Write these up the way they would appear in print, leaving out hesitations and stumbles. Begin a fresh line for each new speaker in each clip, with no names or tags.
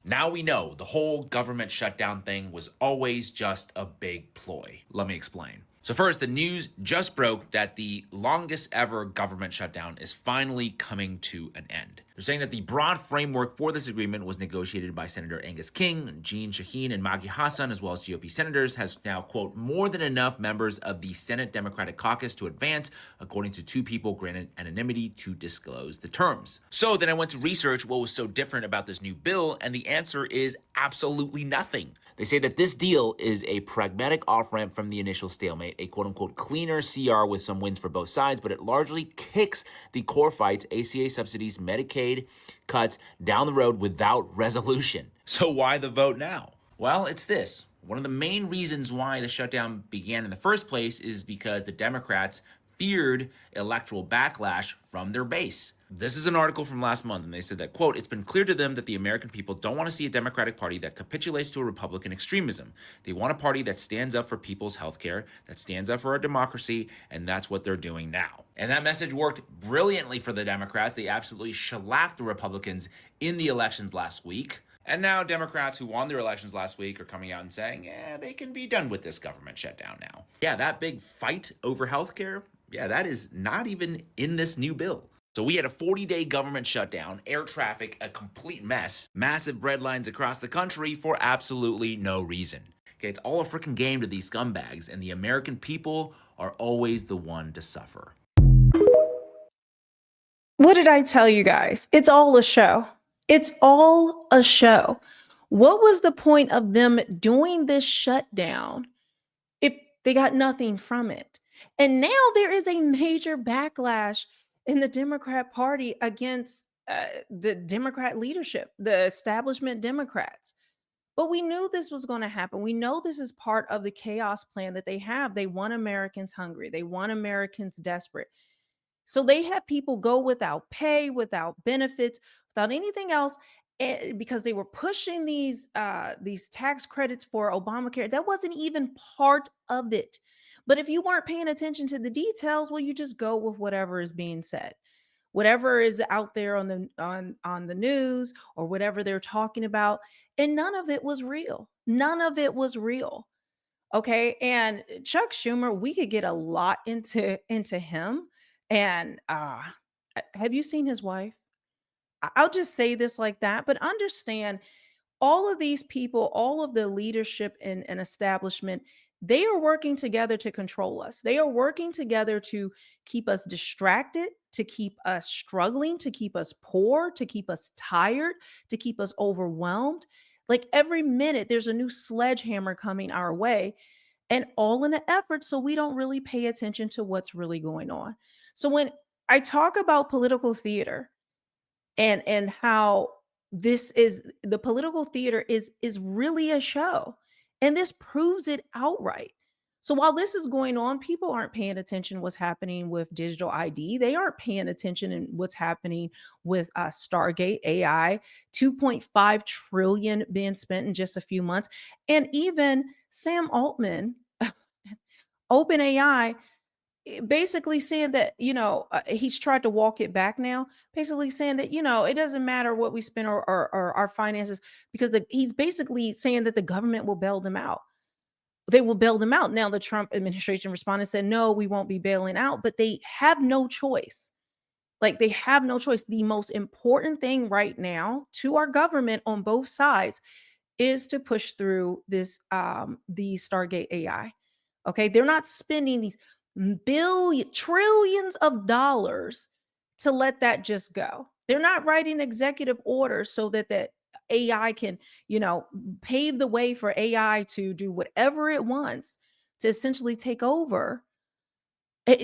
Now we know the whole government shutdown thing was always just a big ploy. Let me explain. So, first, the news just broke that the longest ever government shutdown is finally coming to an end. They're saying that the broad framework for this agreement was negotiated by Senator Angus King, Jean Shaheen, and Maggie Hassan, as well as GOP senators, has now, quote, more than enough members of the Senate Democratic caucus to advance, according to two people granted anonymity to disclose the terms. So then I went to research what was so different about this new bill, and the answer is absolutely nothing. They say that this deal is a pragmatic off-ramp from the initial stalemate, a quote-unquote cleaner CR with some wins for both sides, but it largely kicks the core fights, ACA subsidies, Medicaid cuts down the road without resolution. So why the vote now? Well, it's this. One of the main reasons why the shutdown began in the first place is because the Democrats feared electoral backlash from their base. This is an article from last month, and they said that, quote, it's been clear to them that the American people don't want to see a Democratic Party that capitulates to a Republican extremism. They want a party that stands up for people's health care, that stands up for our democracy, and that's what they're doing now. And that message worked brilliantly for the Democrats. They absolutely shellacked the Republicans in the elections last week. And now Democrats who won their elections last week are coming out and saying, yeah, they can be done with this government shutdown now. Yeah, that big fight over healthcare, yeah, that is not even in this new bill. So we had a 40-day government shutdown, air traffic, a complete mess, massive bread lines across the country for absolutely no reason. Okay, it's all a freaking game to these scumbags, and the American people are always the one to suffer.
What did I tell you guys? It's all a show. It's all a show. What was the point of them doing this shutdown if they got nothing from it? And now there is a major backlash in the Democrat Party against the Democrat leadership, the establishment Democrats. But we knew this was going to happen. We know this is part of the chaos plan that they have. They want Americans hungry, they want Americans desperate. So they have people go without pay, without benefits, without anything else, because they were pushing these tax credits for Obamacare. That wasn't even part of it. But if you weren't paying attention to the details, well, you just go with whatever is being said, whatever is out there on the news or whatever they're talking about, and none of it was real. None of it was real. Okay. And Chuck Schumer, we could get a lot into him. And have you seen his wife? I'll just say this like that, but understand all of these people, all of the leadership and establishment, they are working together to control us. They are working together to keep us distracted, to keep us struggling, to keep us poor, to keep us tired, to keep us overwhelmed. Like every minute, there's a new sledgehammer coming our way, and all in an effort so we don't really pay attention to what's really going on. So when I talk about political theater, and how this is the political theater is really a show, and this proves it outright. So while this is going on, people aren't paying attention what's happening with digital ID. They aren't paying attention in what's happening with Stargate AI, 2.5 trillion being spent in just a few months. And even Sam Altman, OpenAI, basically saying that, he's tried to walk it back now, basically saying that, it doesn't matter what we spend or our finances, because he's basically saying that the government will bail them out. They will bail them out. Now, the Trump administration responded and said, no, we won't be bailing out, but they have no choice. Like, they have no choice. The most important thing right now to our government on both sides is to push through the Stargate AI. Okay. They're not spending these trillions of dollars to let that just go. They're not writing executive orders so that AI can, pave the way for AI to do whatever it wants to essentially take over.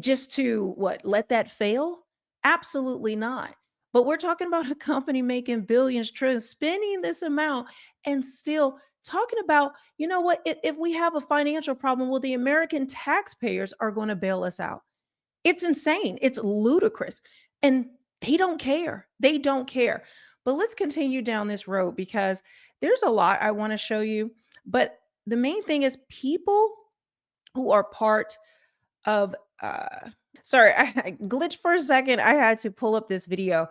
Just to what, let that fail? Absolutely not. But we're talking about a company making billions, trillions, spending this amount, and still talking about, you know what, if we have a financial problem, well, the American taxpayers are going to bail us out. It's insane. It's ludicrous. And they don't care. They don't care. But let's continue down this road because there's a lot I want to show you. But the main thing is people who are part of sorry, I glitched for a second. I had to pull up this video.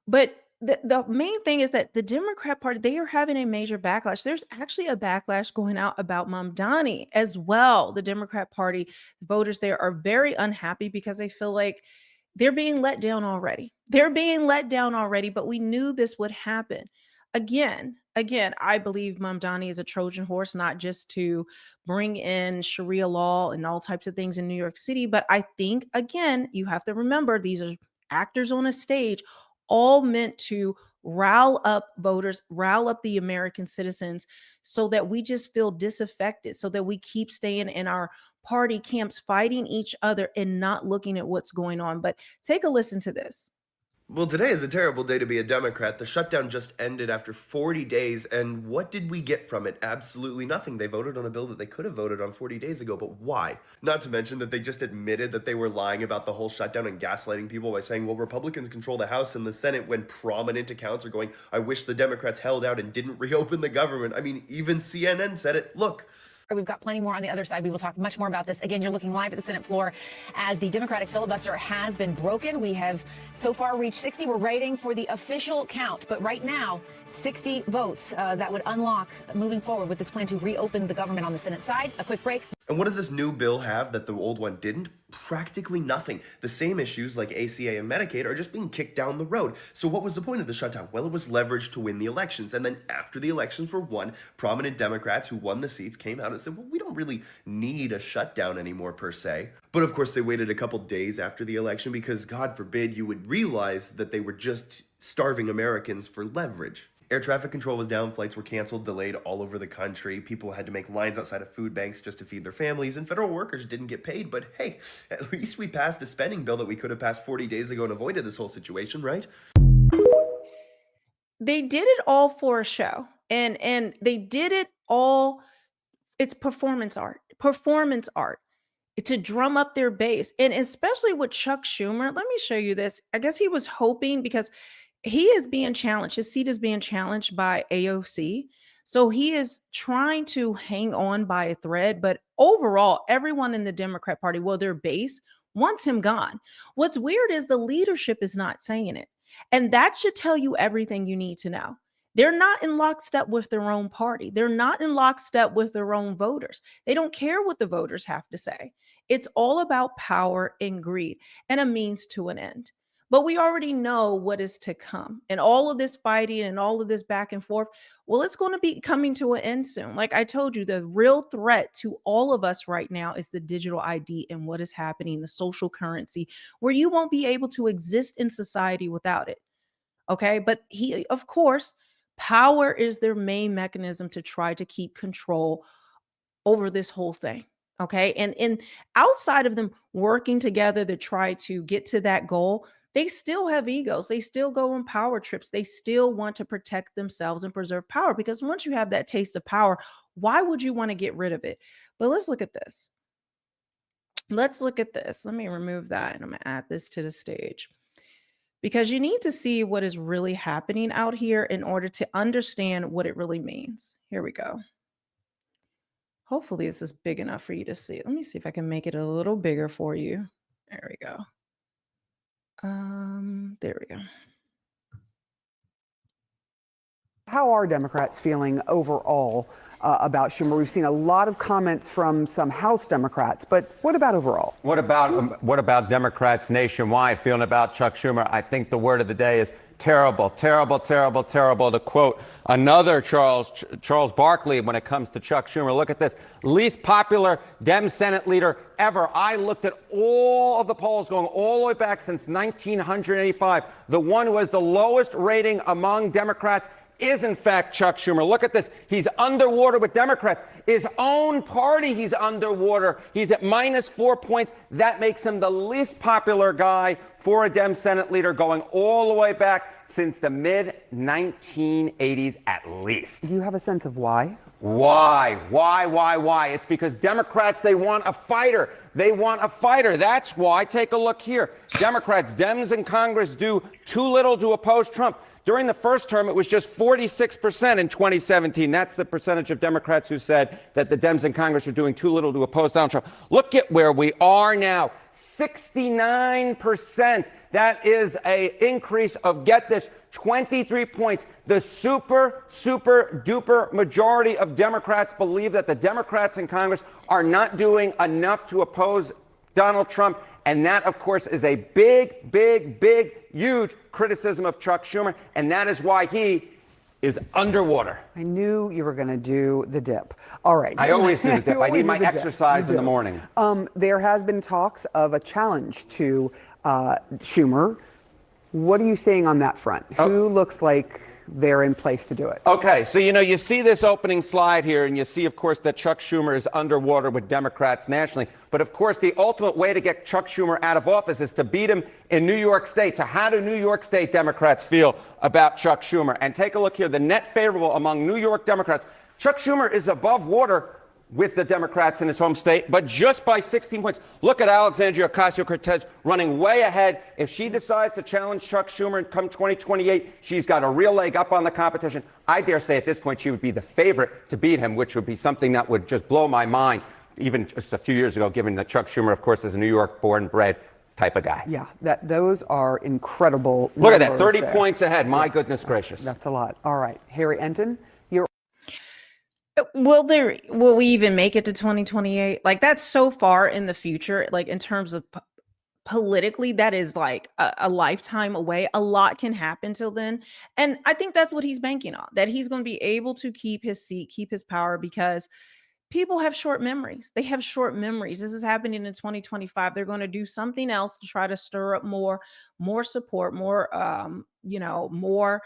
But the main thing is that the Democrat Party, they are having a major backlash. There's actually a backlash going out about Mamdani as well. The Democrat Party voters there are very unhappy because they feel like they're being let down already. They're being let down already, but we knew this would happen. Again, I believe Mamdani is a Trojan horse, not just to bring in Sharia law and all types of things in New York City, but I think, again, you have to remember these are actors on a stage, all meant to rile up voters, rile up the American citizens so that we just feel disaffected, so that we keep staying in our party camps, fighting each other and not looking at what's going on. But take a listen to this.
Well, today is a terrible day to be a Democrat. The shutdown just ended after 40 days, and what did we get from it? Absolutely nothing. They voted on a bill that they could have voted on 40 days ago, but why? Not to mention that they just admitted that they were lying about the whole shutdown and gaslighting people by saying, well, Republicans control the House and the Senate, when prominent accounts are going, I wish the Democrats held out and didn't reopen the government. I mean, even CNN said it. Look.
We've got plenty more on the other side. We will talk much more about this. Again, you're looking live at the Senate floor as the Democratic filibuster has been broken. We have so far reached 60. We're waiting for the official count. But right now, 60 votes that would unlock moving forward with this plan to reopen the government on the Senate side. A quick break.
And what does this new bill have that the old one didn't? Practically nothing. The same issues like ACA and Medicaid are just being kicked down the road. So what was the point of the shutdown? Well, it was leveraged to win the elections. And then after the elections were won, prominent Democrats who won the seats came out and said, well, we don't really need a shutdown anymore per se. But of course, they waited a couple days after the election because God forbid you would realize that they were just starving Americans for leverage. Air traffic control was down, flights were canceled, delayed all over the country. People had to make lines outside of food banks just to feed their families, and federal workers didn't get paid. But hey, at least we passed a spending bill that we could have passed 40 days ago and avoided this whole situation, right?
They did it all for a show. And they did it all. It's performance art. Performance art. To drum up their base. And especially with Chuck Schumer, let me show you this. I guess he was hoping because he is being challenged. His seat is being challenged by AOC. So he is trying to hang on by a thread. But overall, everyone in the Democrat Party, well, their base wants him gone. What's weird is the leadership is not saying it. And that should tell you everything you need to know. They're not in lockstep with their own party. They're not in lockstep with their own voters. They don't care what the voters have to say. It's all about power and greed and a means to an end. But we already know what is to come. And all of this fighting and all of this back and forth, well, it's going to be coming to an end soon. Like I told you, the real threat to all of us right now is the digital ID and what is happening, the social currency, where you won't be able to exist in society without it. Okay. But of course, power is their main mechanism to try to keep control over this whole thing. Okay. And outside of them working together to try to get to that goal, they still have egos. They still go on power trips. They still want to protect themselves and preserve power, because once you have that taste of power, why would you want to get rid of it? But let's look at this. Let's look at this. Let me remove that and I'm going to add this to the stage, because you need to see what is really happening out here in order to understand what it really means. Here we go. Hopefully this is big enough for you to see. Let me see if I can make it a little bigger for you. There we go. There we go.
How are Democrats feeling overall about Schumer? We've seen a lot of comments from some House Democrats, but what about overall?
What about Democrats nationwide feeling about Chuck Schumer? I think the word of the day is terrible, terrible, terrible, terrible. To quote another Charles Barkley when it comes to Chuck Schumer, look at this. Least popular Dem Senate leader ever. I looked at all of the polls going all the way back since 1985. The one who has the lowest rating among Democrats is, in fact, Chuck Schumer. Look at this. He's underwater with Democrats. His own party, he's underwater. He's at -4 points. That makes him the least popular guy for a Dem Senate leader going all the way back since the mid-1980s at least.
Do you have a sense of why?
Why? It's because Democrats, they want a fighter. They want a fighter. That's why. Take a look here. Democrats, Dems in Congress do too little to oppose Trump. During the first term, it was just 46% in 2017. That's the percentage of Democrats who said that the Dems in Congress are doing too little to oppose Donald Trump. Look at where we are now, 69%. That is an increase of, get this, 23 points. The super duper majority of Democrats believe that the Democrats in Congress are not doing enough to oppose Donald Trump. And that, of course, is a big, huge criticism of Chuck Schumer. And that is why he is underwater.
I knew you were going to do the dip. All right.
I always do the dip. I need my
do the dip.
exercise
You
in the
do.
morning.
There has been talks of a challenge to Schumer. What are you saying on that front? Who looks like they're in place to do it?
Okay, so you see this opening slide here, and you see, of course, that Chuck Schumer is underwater with Democrats nationally. But of course, the ultimate way to get Chuck Schumer out of office is to beat him in New York State. So how do New York State Democrats feel about Chuck Schumer? And take a look here, the net favorable among New York Democrats. Chuck Schumer is above water with the Democrats in his home state, but just by 16 points. Look at Alexandria Ocasio-Cortez running way ahead. If she decides to challenge Chuck Schumer and come 2028, she's got a real leg up on the competition. I dare say at this point she would be the favorite to beat him, which would be something that would just blow my mind, even just a few years ago, given that Chuck Schumer, of course, is a New York born bred type of guy.
Yeah, those are incredible.
Look at that,
numbers
30
there.
points ahead. My goodness gracious.
That's a lot. All right, Harry Enton, you're
Will we even make it to 2028? Like, that's so far in the future. Like, in terms of politically, that is like a lifetime away. A lot can happen till then, and I think that's what he's banking on, that he's going to be able to keep his seat, keep his power, because people have short memories. They have short memories. This is happening in 2025. They're going to do something else to try to stir up more support, more more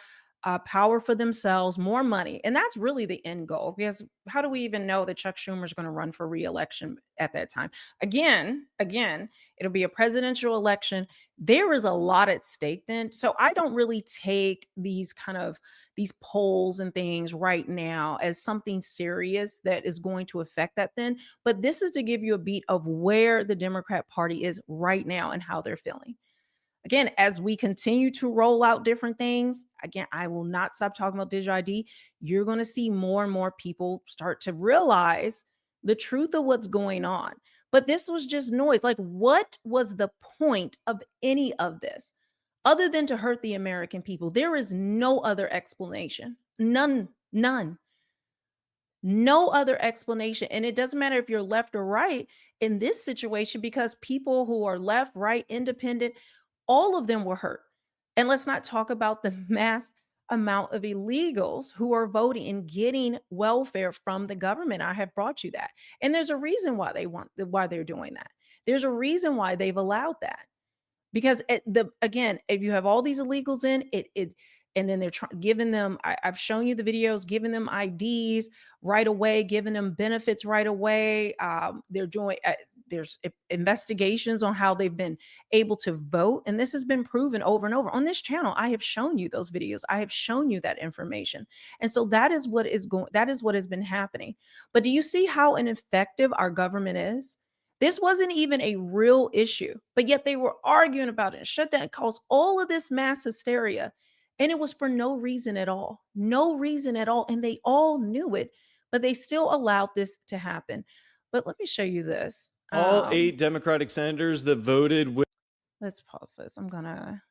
power for themselves, more money. And that's really the end goal, because how do we even know that Chuck Schumer is going to run for re-election at that time? Again, it'll be a presidential election. There is a lot at stake then. So I don't really take these polls and things right now as something serious that is going to affect that then. But this is to give you a beat of where the Democrat Party is right now and how they're feeling. Again, as we continue to roll out different things, again, I will not stop talking about digital ID. You're going to see more and more people start to realize the truth of what's going on. But this was just noise. Like, what was the point of any of this other than to hurt the American people? There is no other explanation. None. No other explanation. And it doesn't matter if you're left or right in this situation, because people who are left, right, independent, all of them were hurt. And let's not talk about the mass amount of illegals who are voting and getting welfare from the government. I have brought you that. And there's a reason why they're doing that. There's a reason why they've allowed that. Because again, if you have all these illegals in and then they're giving them, I've shown you the videos, giving them IDs right away, giving them benefits right away. They're doing, there's investigations on how they've been able to vote. And this has been proven over and over. On this channel, I have shown you those videos. I have shown you that information. And so that is what has been happening. But do you see how ineffective our government is? This wasn't even a real issue, but yet they were arguing about it. Shutdown caused all of this mass hysteria. And it was for no reason at all. No reason at all. And they all knew it, but they still allowed this to happen. But let me show you this.
All 8 Democratic senators that voted with.
Let's pause this. I'm going to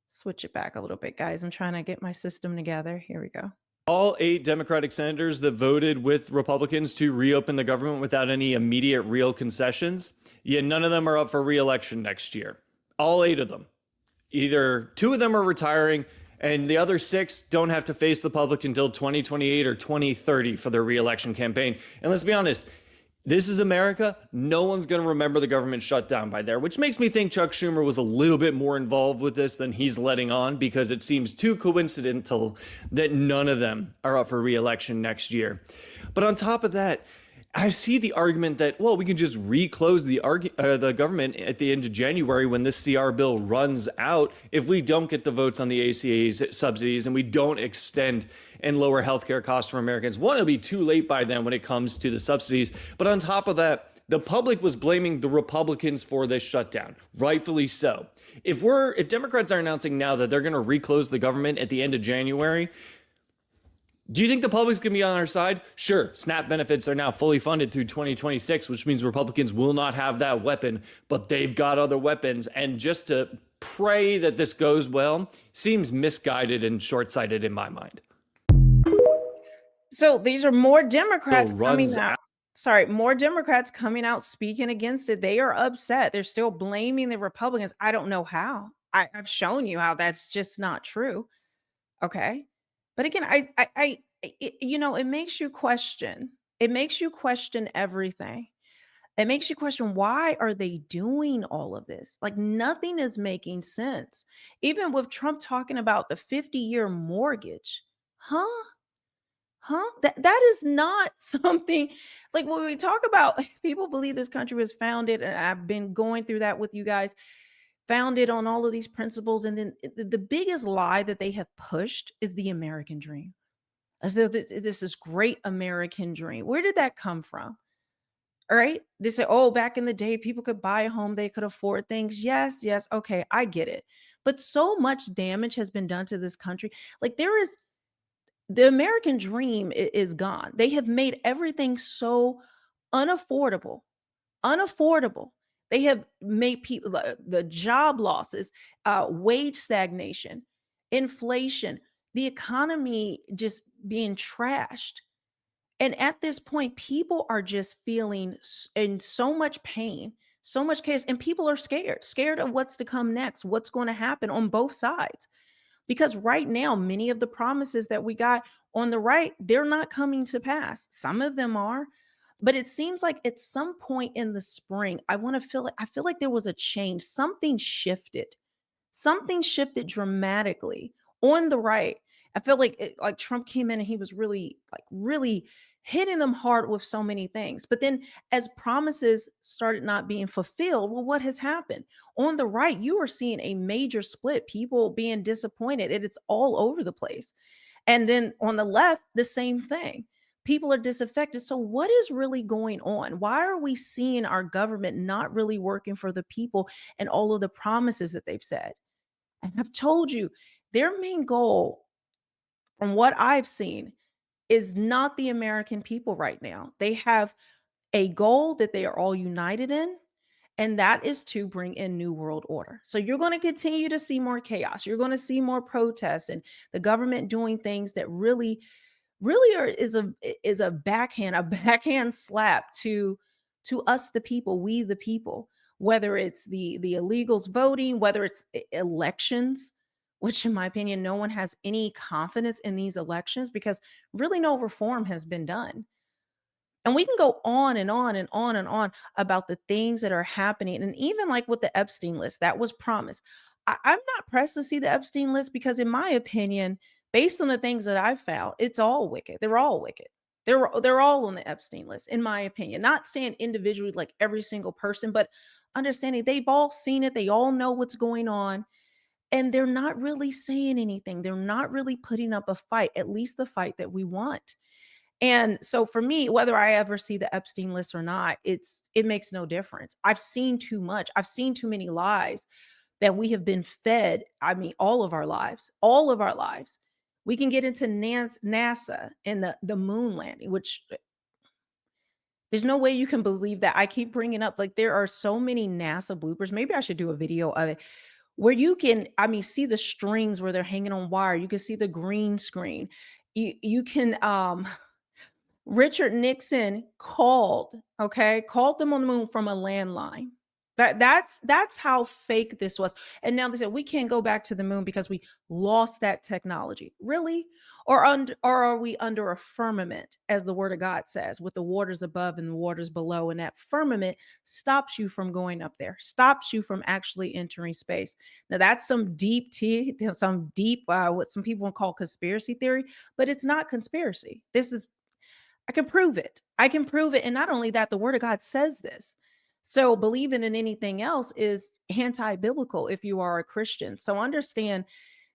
switch it back a little bit, guys. I'm trying to get my system together. Here we go.
All 8 Democratic senators that voted with Republicans to reopen the government without any immediate real concessions, yet none of them are up for re-election next year. All 8 of them. Either 2 of them are retiring, and the other 6 don't have to face the public until 2028 or 2030 for their re-election campaign. And let's be honest, this is America. No one's going to remember the government shutdown by there, which makes me think Chuck Schumer was a little bit more involved with this than he's letting on, because it seems too coincidental that none of them are up for re-election next year. But on top of that, I see the argument that, well, we can just reclose the government at the end of January when this CR bill runs out if we don't get the votes on the ACA's subsidies and we don't extend and lower healthcare costs for Americans. One, it'll be too late by then when it comes to the subsidies. But on top of that, the public was blaming the Republicans for this shutdown, rightfully so. If Democrats are announcing now that they're going to reclose the government at the end of January, Do you think the public's going to be on our side? Sure, SNAP benefits are now fully funded through 2026, which means Republicans will not have that weapon, but they've got other weapons. And just to pray that this goes well seems misguided and short-sighted in my mind.
So these are more Democrats coming
runs
out. Sorry, more Democrats coming out speaking against it. They are upset. They're still blaming the Republicans. I don't know how. I've shown you how that's just not true. Okay. But again, it makes you question. It makes you question everything. It makes you question, why are they doing all of this? Like, nothing is making sense. Even with Trump talking about the 50-year mortgage. Huh? That is not something, like, when we talk about people believe this country was founded, and I've been going through that with you guys, founded on all of these principles. And then the biggest lie that they have pushed is the American dream. As though this is great American dream. Where did that come from? All right. They say, oh, back in the day, people could buy a home, they could afford things. Yes, yes. Okay, I get it. But so much damage has been done to this country. Like, the American dream is gone. They have made everything so unaffordable. Unaffordable. They have made people, the job losses, wage stagnation, inflation, the economy just being trashed. And at this point, people are just feeling in so much pain, so much chaos, and people are scared of what's to come next, what's going to happen on both sides. Because right now, many of the promises that we got on the right, they're not coming to pass. Some of them are, but it seems like at some point in the spring, I feel like there was a change. Something shifted dramatically on the right. I feel like like Trump came in and he was really hitting them hard with so many things. But then as promises started not being fulfilled, well, what has happened? On the right, you are seeing a major split, people being disappointed, and it's all over the place. And then on the left, the same thing. People are disaffected. So, what is really going on? Why are we seeing our government not really working for the people and all of the promises that they've said? And I've told you, their main goal, from what I've seen, is not the American people right now. They have a goal that they are all united in, and that is to bring in new world order. So you're going to continue to see more chaos. You're going to see more protests and the government doing things that is a backhand slap to us, the people, we the people. Whether it's the illegals voting, whether it's elections, which in my opinion, no one has any confidence in these elections because really no reform has been done. And we can go on and on and on and on about the things that are happening. And even like with the Epstein list, that was promised. I'm not pressed to see the Epstein list because, in my opinion, based on the things that I've found, it's all wicked. They're all wicked. They're all on the Epstein list, in my opinion. Not saying individually like every single person, but understanding they've all seen it. They all know what's going on. And they're not really saying anything. They're not really putting up a fight, at least the fight that we want. And so for me, whether I ever see the Epstein list or not, it makes no difference. I've seen too much. I've seen too many lies that we have been fed. I mean, all of our lives, all of our lives. We can get into NASA and the moon landing, which there's no way you can believe that. I keep bringing up, like, there are so many NASA bloopers. Maybe I should do a video of it where you can, I mean, see the strings where they're hanging on wire. You can see the green screen. You can, Richard Nixon called them on the moon from a landline. That's how fake this was. And now they said we can't go back to the moon because we lost that technology. Really? Or are we under a firmament, as the word of God says, with the waters above and the waters below? And that firmament stops you from going up there, stops you from actually entering space. Now that's some deep tea, some deep what some people call conspiracy theory, but it's not conspiracy. I can prove it. I can prove it. And not only that, the word of God says this. So believing in anything else is anti-biblical if you are a Christian. So understand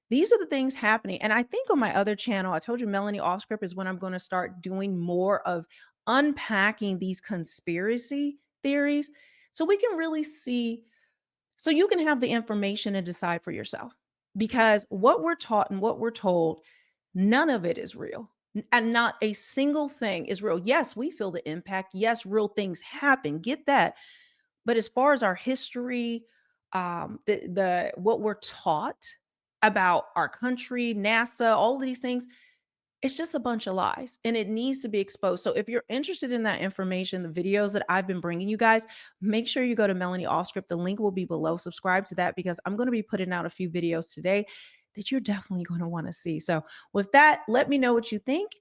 these are the things happening. And I think on my other channel, I told you Melanie Offscript is when I'm going to start doing more of unpacking these conspiracy theories so we can really see, so you can have the information and decide for yourself. Because what we're taught and what we're told, none of it is real. And not a single thing is real. Yes, we feel the impact. Yes, real things happen. Get that. But as far as our history, the what we're taught about our country, NASA, all of these things, it's just a bunch of lies and it needs to be exposed. So if you're interested in that information, the videos that I've been bringing you guys, make sure you go to Melanie Offscript. The link will be below. Subscribe to that because I'm going to be putting out a few videos today that you're definitely going to want to see. So with that, let me know what you think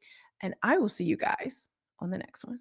and I will see you guys on the next one.